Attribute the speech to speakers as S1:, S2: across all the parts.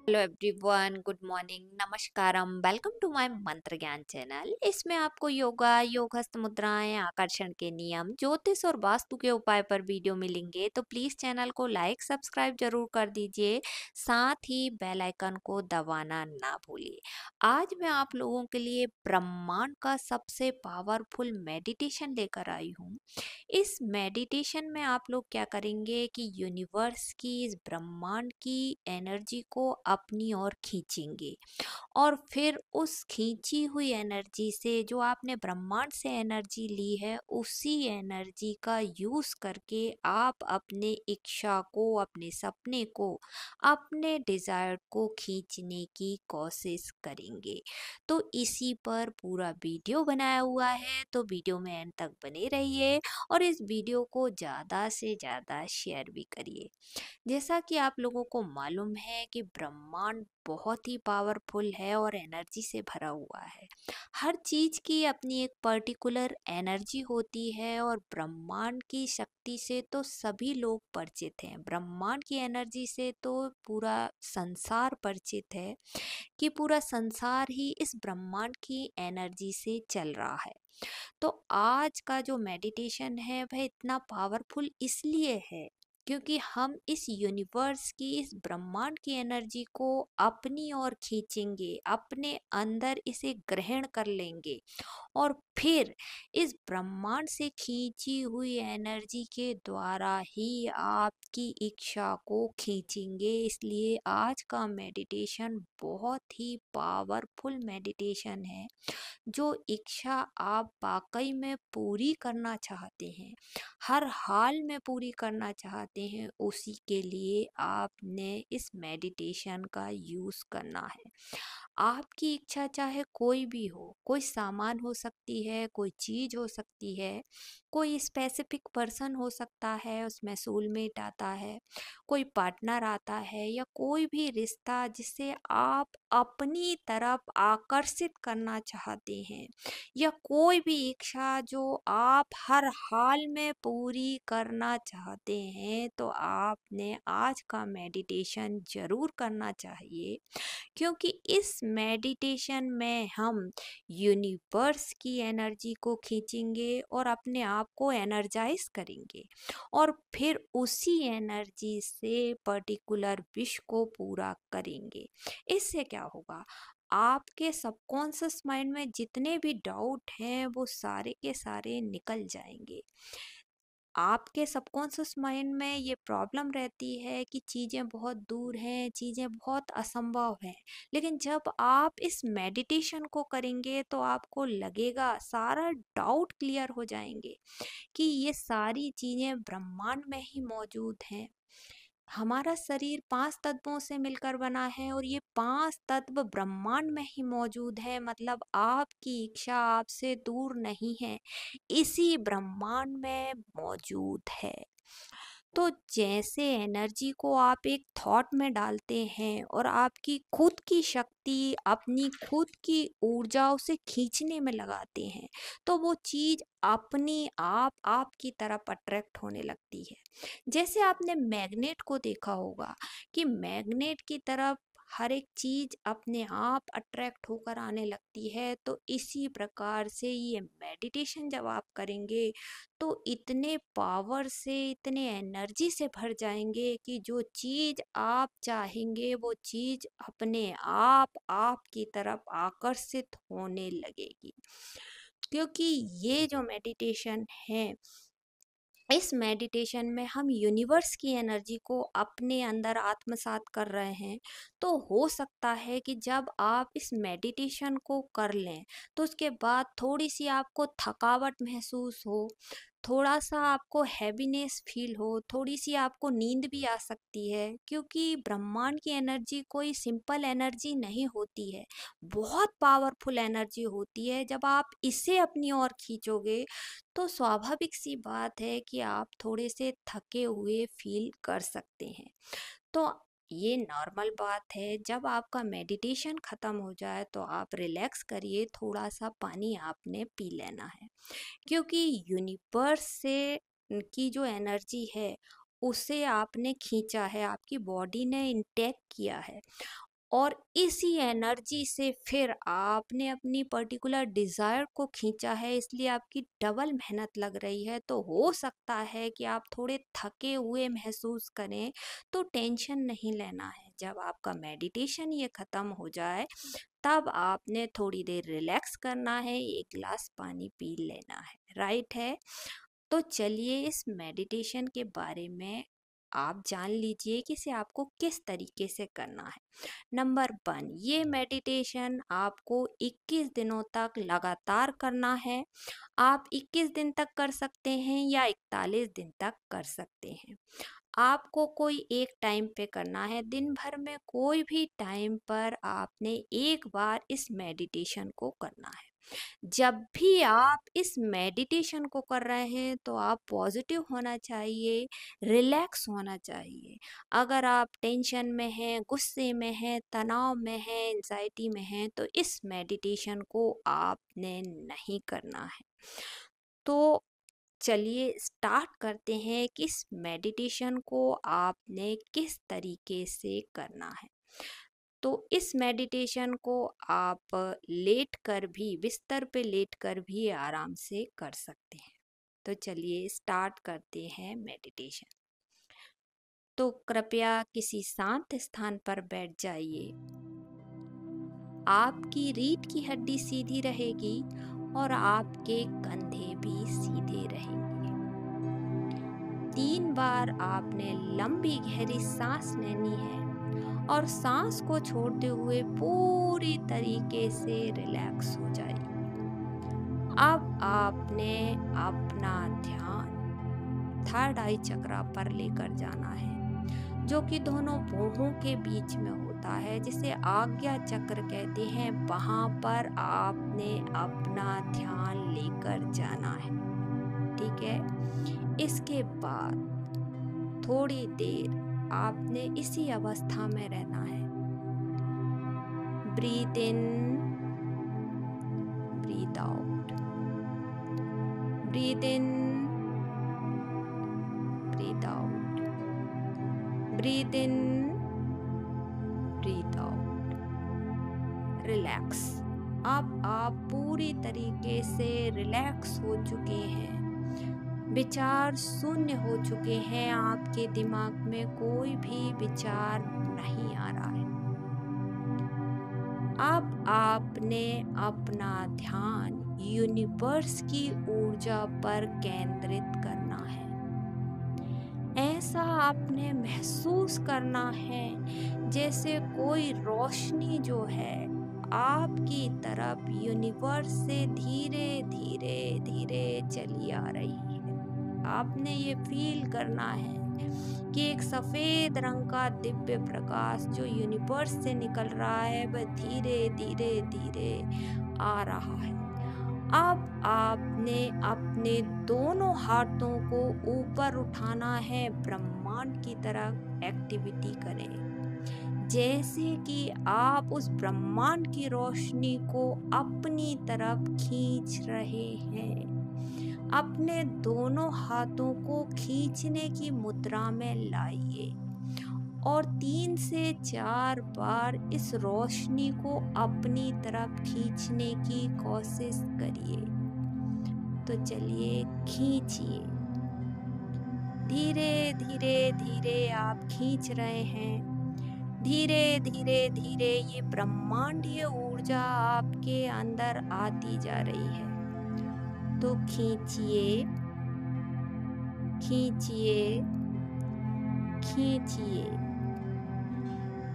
S1: Hello everyone, good morning, नमस्कारम। Welcome to my Mantra Gyan channel. इसमें आपको योगा, योग हस्त मुद्राएं, आकर्षण के नियम, ज्योतिष और वास्तु के उपाय पर वीडियो मिलेंगे। तो प्लीज चैनल को लाइक सब्सक्राइब जरूर कर दीजिए, साथ ही बेल आइकन को दबाना ना भूलिए। आज मैं आप लोगों के लिए ब्रह्मांड का सबसे पावरफुल मेडिटेशन लेकर आई हूँ। इस मेडिटेशन में आप लोग क्या करेंगे कि यूनिवर्स की, इस ब्रह्मांड की एनर्जी को अपनी ओर खींचेंगे, और फिर उस खींची हुई एनर्जी से, जो आपने ब्रह्मांड से एनर्जी ली है, उसी एनर्जी का यूज करके आप अपने इच्छा को, अपने सपने को, अपने डिजायर को खींचने की कोशिश करेंगे। तो इसी पर पूरा वीडियो बनाया हुआ है, तो वीडियो में एंड तक बने रहिए और इस वीडियो को ज़्यादा से ज़्यादा शेयर भी करिए। जैसा कि आप लोगों को मालूम है कि ब्रह्मांड बहुत ही पावरफुल है और एनर्जी से भरा हुआ है। हर चीज की अपनी एक पर्टिकुलर एनर्जी होती है, और ब्रह्मांड की शक्ति से तो सभी लोग परिचित हैं। ब्रह्मांड की एनर्जी से तो पूरा संसार परिचित है, कि पूरा संसार ही इस ब्रह्मांड की एनर्जी से चल रहा है। तो आज का जो मेडिटेशन है वह इतना पावरफुल इसलिए है क्योंकि हम इस यूनिवर्स की, इस ब्रह्मांड की एनर्जी को अपनी ओर खींचेंगे, अपने अंदर इसे ग्रहण कर लेंगे, और फिर इस ब्रह्मांड से खींची हुई एनर्जी के द्वारा ही आपकी इच्छा को खींचेंगे। इसलिए आज का मेडिटेशन बहुत ही पावरफुल मेडिटेशन है। जो इच्छा आप वाकई में पूरी करना चाहते हैं, हर हाल में पूरी करना चाहते हैं, उसी के लिए आपने इस मेडिटेशन का यूज करना है। आपकी इच्छा चाहे कोई भी हो, कोई सामान हो सकती है, कोई चीज हो सकती है, कोई स्पेसिफिक पर्सन हो सकता है, उसमें सोलमेट आता है, कोई पार्टनर आता है, या कोई भी रिश्ता जिसे आप अपनी तरफ आकर्षित करना चाहते हैं, या कोई भी इच्छा जो आप हर हाल में पूरी करना चाहते हैं, तो आपने आज का मेडिटेशन जरूर करना चाहिए। क्योंकि इस मेडिटेशन में हम यूनिवर्स की एनर्जी को खींचेंगे और अपने आप को एनर्जाइज करेंगे, और फिर उसी एनर्जी से पर्टिकुलर विश को पूरा करेंगे। इससे क्या होगा, आपके सबकॉन्शियस माइंड में जितने भी डाउट हैं वो सारे के सारे निकल जाएंगे। आपके सबकॉन्शियस माइंड में ये प्रॉब्लम रहती है कि चीज़ें बहुत दूर हैं, चीज़ें बहुत असंभव हैं, लेकिन जब आप इस मेडिटेशन को करेंगे तो आपको लगेगा, सारा डाउट क्लियर हो जाएंगे कि ये सारी चीज़ें ब्रह्मांड में ही मौजूद हैं। हमारा शरीर 5 तत्वों से मिलकर बना है, और ये 5 तत्व ब्रह्मांड में ही मौजूद है। मतलब आपकी इच्छा आपसे दूर नहीं है, इसी ब्रह्मांड में मौजूद है। तो जैसे एनर्जी को आप एक थॉट में डालते हैं और आपकी खुद की शक्ति अपनी खुद की ऊर्जाओं से खींचने में लगाते हैं, तो वो चीज अपनी आप आपकी तरफ अट्रैक्ट होने लगती है। जैसे आपने मैग्नेट को देखा होगा कि मैग्नेट की तरफ हर एक चीज अपने आप अट्रैक्ट होकर आने लगती है, तो इसी प्रकार से ये मेडिटेशन जब आप करेंगे तो इतने पावर से, इतने एनर्जी से भर जाएंगे कि जो चीज आप चाहेंगे वो चीज अपने आप आपकी तरफ आकर्षित होने लगेगी। क्योंकि ये जो मेडिटेशन है, इस मेडिटेशन में हम यूनिवर्स की एनर्जी को अपने अंदर आत्मसात कर रहे हैं। तो हो सकता है कि जब आप इस मेडिटेशन को कर लें तो उसके बाद थोड़ी सी आपको थकावट महसूस हो, थोड़ा सा आपको हैवीनेस फील हो, थोड़ी सी आपको नींद भी आ सकती है। क्योंकि ब्रह्मांड की एनर्जी कोई सिंपल एनर्जी नहीं होती है, बहुत पावरफुल एनर्जी होती है। जब आप इसे अपनी ओर खींचोगे तो स्वाभाविक सी बात है कि आप थोड़े से थके हुए फील कर सकते हैं। तो ये नॉर्मल बात है। जब आपका मेडिटेशन ख़त्म हो जाए तो आप रिलैक्स करिए, थोड़ा सा पानी आपने पी लेना है। क्योंकि यूनिवर्स से की जो एनर्जी है उसे आपने खींचा है, आपकी बॉडी ने इंटेक किया है, और इसी एनर्जी से फिर आपने अपनी पर्टिकुलर डिज़ायर को खींचा है, इसलिए आपकी डबल मेहनत लग रही है। तो हो सकता है कि आप थोड़े थके हुए महसूस करें, तो टेंशन नहीं लेना है। जब आपका मेडिटेशन ये ख़त्म हो जाए, तब आपने थोड़ी देर रिलैक्स करना है, एक गिलास पानी पी लेना है, राइट है। तो चलिए इस मेडिटेशन के बारे में आप जान लीजिए कि इसे आपको किस तरीके से करना है। नंबर 1, ये मेडिटेशन आपको 21 दिनों तक लगातार करना है। आप 21 दिन तक कर सकते हैं या 41 दिन तक कर सकते हैं। आपको कोई एक टाइम पे करना है, दिन भर में कोई भी टाइम पर आपने एक बार इस मेडिटेशन को करना है। जब भी आप इस मेडिटेशन को कर रहे हैं तो आप पॉजिटिव होना चाहिए, रिलैक्स होना चाहिए। अगर आप टेंशन में हैं, गुस्से में हैं, तनाव में हैं, एंजाइटी में हैं, तो इस मेडिटेशन को आपने नहीं करना है। तो चलिए स्टार्ट करते हैं कि इस मेडिटेशन को आपने किस तरीके से करना है। तो इस मेडिटेशन को आप लेट कर भी, बिस्तर पे लेट कर भी आराम से कर सकते हैं। तो चलिए स्टार्ट करते हैं मेडिटेशन। तो कृपया किसी शांत स्थान पर बैठ जाइए। आपकी रीढ़ की हड्डी सीधी रहेगी और आपके कंधे भी सीधे रहेंगे। 3 बार आपने लंबी गहरी सांस लेनी है और सांस को छोड़ते हुए पूरी तरीके से रिलैक्स हो जाइए। अब आपने अपना ध्यान थर्ड आई चक्रा पर लेकर जाना है, जो कि दोनों भौहों के बीच में होता है, जिसे आज्ञा चक्र कहते हैं। वहां पर आपने अपना ध्यान लेकर जाना है, ठीक है। इसके बाद थोड़ी देर आपने इसी अवस्था में रहना है। ब्रीथ इन, ब्रीथ आउट, ब्रीथ इन, ब्रीथ आउट, ब्रीथ इन, ब्रीथ आउट। रिलैक्स। अब आप पूरी तरीके से रिलैक्स हो चुके हैं, विचार शून्य हो चुके हैं, आपके दिमाग में कोई भी विचार नहीं आ रहा है। अब आपने अपना ध्यान यूनिवर्स की ऊर्जा पर केंद्रित करना है। ऐसा आपने महसूस करना है जैसे कोई रोशनी जो है आपकी तरफ यूनिवर्स से धीरे धीरे धीरे चली आ रही है। आपने ये फील करना है कि एक सफेद रंग का दिव्य प्रकाश जो यूनिवर्स से निकल रहा है, वह धीरे धीरे धीरे आ रहा है। अब आपने अपने दोनों हाथों को ऊपर उठाना है, ब्रह्मांड की तरफ एक्टिविटी करें, जैसे कि आप उस ब्रह्मांड की रोशनी को अपनी तरफ खींच रहे हैं। अपने दोनों हाथों को खींचने की मुद्रा में लाइए और 3 से 4 बार इस रोशनी को अपनी तरफ खींचने की कोशिश करिए। तो चलिए खींचिए। धीरे धीरे धीरे आप खींच रहे हैं। धीरे धीरे धीरे ये ब्रह्मांडीय ऊर्जा आपके अंदर आती जा रही है। तो खींचिए, खींचिए, खींचिए,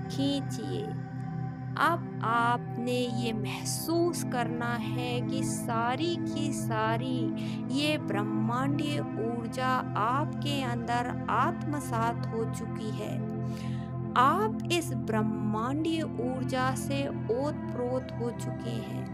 S1: खींचिए। अब आपने ये महसूस करना है कि सारी की सारी ये ब्रह्मांडीय ऊर्जा आपके अंदर आत्मसात हो चुकी है। आप इस ब्रह्मांडीय ऊर्जा से ओतप्रोत हो चुके हैं।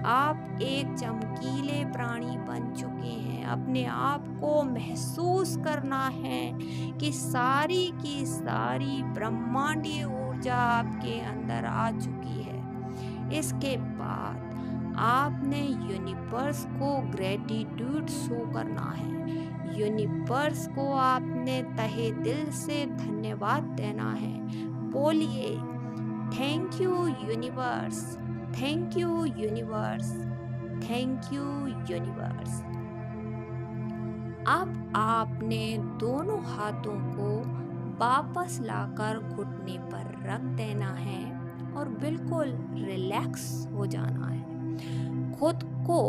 S1: आप एक चमकीले प्राणी बन चुके हैं। अपने आप को महसूस करना है कि सारी की सारी ब्रह्मांडीय ऊर्जा आपके अंदर आ चुकी है। इसके बाद आपने यूनिवर्स को ग्रेटिट्यूड शो करना है। यूनिवर्स को आपने तहे दिल से धन्यवाद देना है। बोलिए thank you universe, thank you universe, thank you universe. अब आपने दोनों हाथों को वापस लाकर घुटने पर रख देना है और बिल्कुल रिलैक्स हो जाना है। खुद को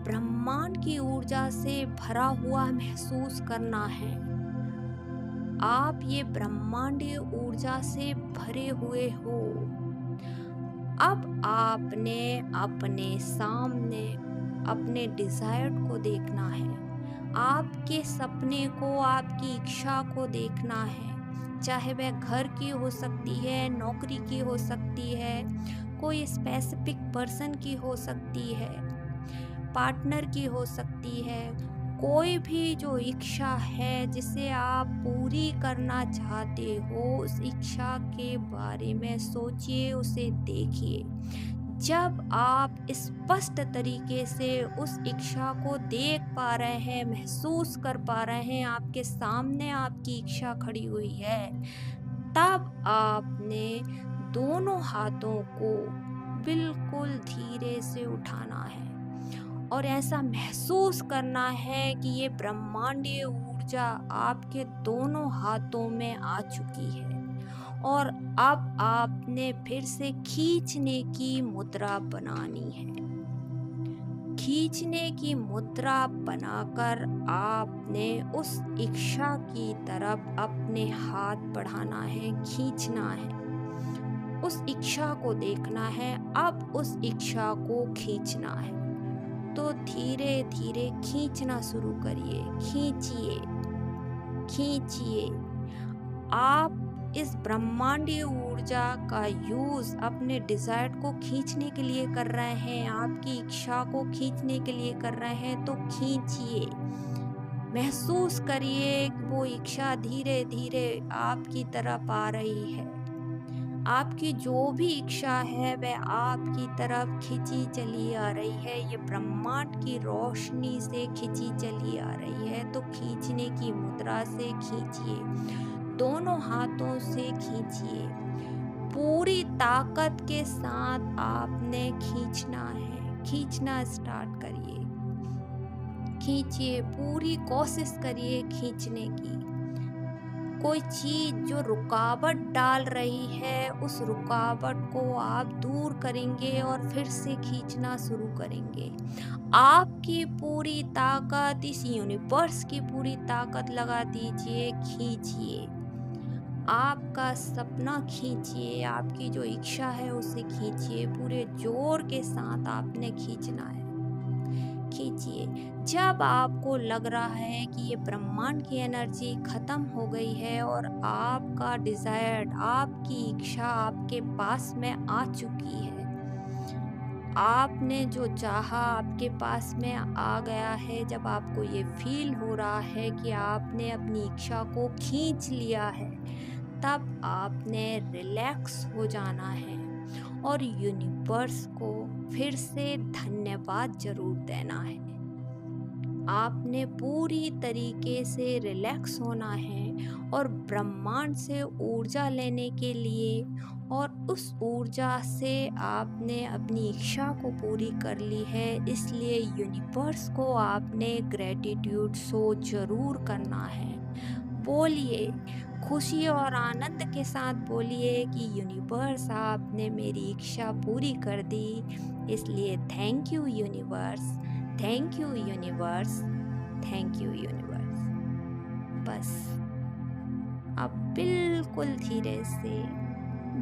S1: ब्रह्मांड की ऊर्जा से भरा हुआ महसूस करना है। आप ये ब्रह्मांडीय ऊर्जा से भरे हुए हो। अब आपने अपने सामने अपने डिजायर को देखना है, आपके सपने को, आपकी इच्छा को देखना है। चाहे वह घर की हो सकती है, नौकरी की हो सकती है, कोई स्पेसिफिक पर्सन की हो सकती है, पार्टनर की हो सकती है। कोई भी जो इच्छा है जिसे आप पूरी करना चाहते हो, उस इच्छा के बारे में सोचिए, उसे देखिए। जब आप स्पष्ट तरीके से उस इच्छा को देख पा रहे हैं, महसूस कर पा रहे हैं, आपके सामने आपकी इच्छा खड़ी हुई है, तब आपने दोनों हाथों को बिल्कुल धीरे से उठाना है और ऐसा महसूस करना है कि ये ब्रह्मांडीय ऊर्जा आपके दोनों हाथों में आ चुकी है और अब आपने फिर से खींचने की मुद्रा बनानी है। खींचने की मुद्रा बनाकर आपने उस इच्छा की तरफ अपने हाथ बढ़ाना है, खींचना है। उस इच्छा को देखना है, अब उस इच्छा को खींचना है। तो धीरे धीरे खींचना शुरू करिए, खींचिए, खींचिए। आप इस ब्रह्मांडीय ऊर्जा का यूज अपने डिजायर को खींचने के लिए कर रहे हैं, आपकी इच्छा को खींचने के लिए कर रहे हैं, तो खींचिए। महसूस करिए कि वो इच्छा धीरे धीरे आपकी तरफ आ रही है। आपकी जो भी इच्छा है वह आपकी तरफ खिंची चली आ रही है। ये ब्रह्मांड की रोशनी से खिंची चली आ रही है। तो खींचने की मुद्रा से खींचिए, दोनों हाथों से खींचिए। पूरी ताकत के साथ आपने खींचना है, खींचना स्टार्ट करिए। खींचिए, पूरी कोशिश करिए खींचने की। कोई चीज जो रुकावट डाल रही है, उस रुकावट को आप दूर करेंगे और फिर से खींचना शुरू करेंगे। आपकी पूरी ताकत, इस यूनिवर्स की पूरी ताकत लगा दीजिए, खींचिए। आपका सपना खींचिए, आपकी जो इच्छा है उसे खींचिए। पूरे जोर के साथ आपने खींचना है, खींचिए। जब आपको लग रहा है कि ये ब्रह्मांड की एनर्जी खत्म हो गई है और आपका डिजायर, आपकी इच्छा आपके पास में आ चुकी है, आपने जो चाहा आपके पास में आ गया है, जब आपको ये फील हो रहा है कि आपने अपनी इच्छा को खींच लिया है, तब आपने रिलैक्स हो जाना है और यूनिवर्स को फिर से धन्यवाद जरूर देना है। आपने पूरी तरीके से रिलैक्स होना है और ब्रह्मांड से ऊर्जा लेने के लिए, और उस ऊर्जा से आपने अपनी इच्छा को पूरी कर ली है। इसलिए यूनिवर्स को आपने ग्रेटिट्यूड शो जरूर करना है। बोलिए, खुशी और आनंद के साथ बोलिए कि यूनिवर्स, आपने मेरी इच्छा पूरी कर दी, इसलिए thank you universe, thank you universe, thank you universe. बस अब बिल्कुल धीरे से,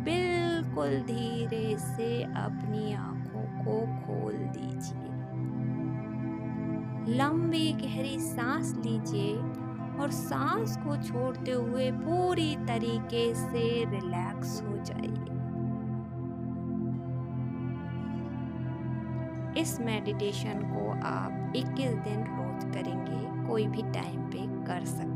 S1: बिल्कुल धीरे से अपनी आंखों को खोल दीजिए। लंबी गहरी सांस लीजिए और सांस को छोड़ते हुए पूरी तरीके से रिलैक्स हो जाइए। इस मेडिटेशन को आप 21 दिन रोज करेंगे, कोई भी टाइम पे कर सकते हैं।